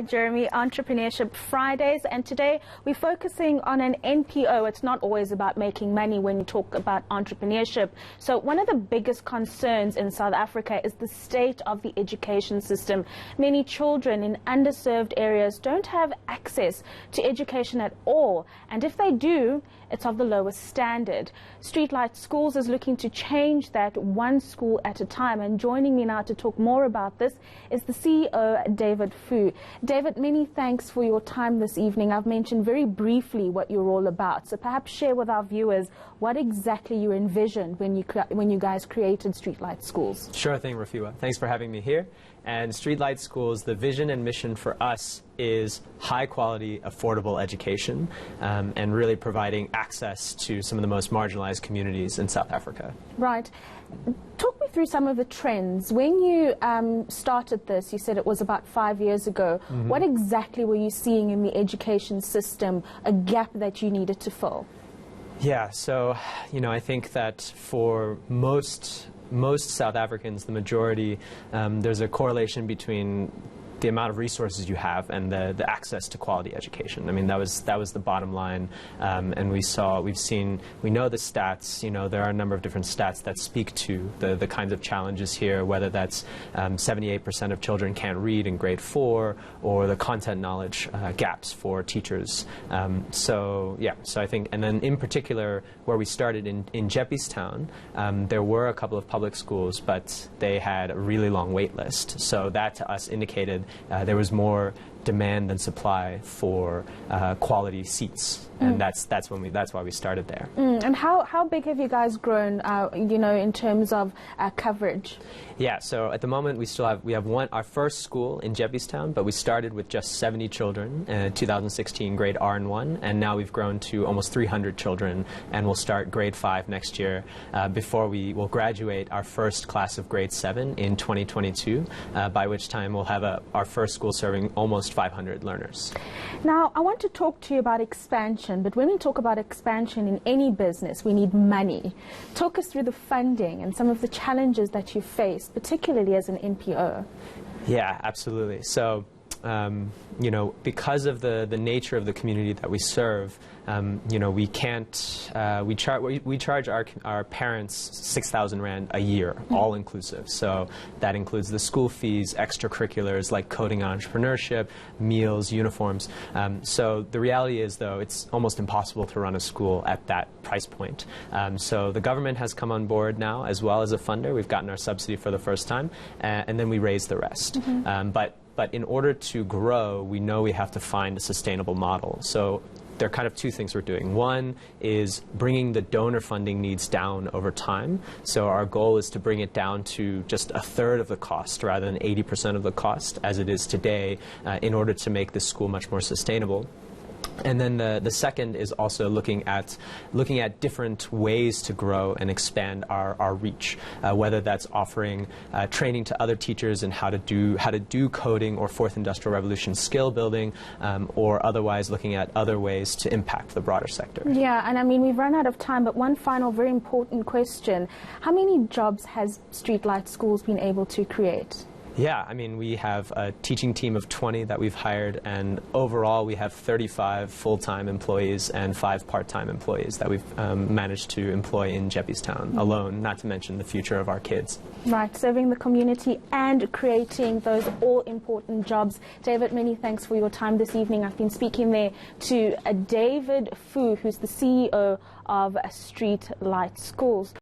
Jeremy, Entrepreneurship Fridays, and today we're focusing on an NPO. It's not always about making money when you talk about entrepreneurship. So one of the biggest concerns in South Africa is the state of the education system. Many children in underserved areas don't have access to education at all, and if they do, it's of the lowest standard. Streetlight Schools is looking to change that one school at a time, and joining me now to talk more about this is the CEO, David Fu. David, many thanks for your time this evening. I've mentioned very briefly what you're all about, so perhaps share with our viewers what exactly you envisioned when you guys created Streetlight Schools. Sure thing, Rafiwa. Thanks for having me here. And Streetlight Schools, the vision and mission for us is high-quality, affordable education and really providing access to some of the most marginalized communities in South Africa. Right. Talk me through some of the trends. When you started this, you said it was about 5 years ago. Mm-hmm. What exactly were you seeing in the education system, a gap that you needed to fill? Yeah, so, I think that for most South Africans, the majority, there's a correlation between the amount of resources you have and the access to quality education. I mean, that was the bottom line, and we know the stats. There are a number of different stats that speak to the kinds of challenges here, whether that's 78% of children can't read in grade 4, or the content knowledge gaps for teachers. So I think, and then in particular, where we started in Jeppestown, there were a couple of public schools, but they had a really long wait list. So that to us indicated there was more demand than supply for quality seats, and that's why we started there. And how big have you guys grown? In terms of coverage. Yeah, so at the moment we have our first school in Jeppestown, but we started with just 70 children in 2016, grade R and 1, and now we've grown to almost 300 children, and we'll start grade 5 next year before we will graduate our first class of grade 7 in 2022, by which time we'll have our first school serving almost 500 learners. Now, I want to talk to you about expansion, but when we talk about expansion in any business, we need money. Talk us through the funding and some of the challenges that you face, particularly as an NPO. Yeah, absolutely. So, because of the nature of the community that we serve, we can't, we charge our parents 6,000 Rand a year, all inclusive. So that includes the school fees, extracurriculars like coding and entrepreneurship, meals, uniforms. So the reality is, though, it's almost impossible to run a school at that price point. So the government has come on board now, as well as a funder. We've gotten our subsidy for the first time, and then we raise the rest. But in order to grow, we know we have to find a sustainable model. So there are kind of two things we're doing. One is bringing the donor funding needs down over time. So our goal is to bring it down to just a third of the cost rather than 80% of the cost as it is today, in order to make this school much more sustainable. And then the second is also looking at different ways to grow and expand our reach, whether that's offering training to other teachers in how to do coding or fourth industrial revolution skill building, or otherwise looking at other ways to impact the broader sector. Yeah, and I mean, we've run out of time, but one final very important question. How many jobs has Streetlight Schools been able to create? Yeah, I mean, we have a teaching team of 20 that we've hired, and overall we have 35 full-time employees and 5 part-time employees that we've managed to employ in Jeppestown alone, not to mention the future of our kids. Right, serving the community and creating those all-important jobs. David, many thanks for your time this evening. I've been speaking there to David Fu, who's the CEO of Streetlight Schools.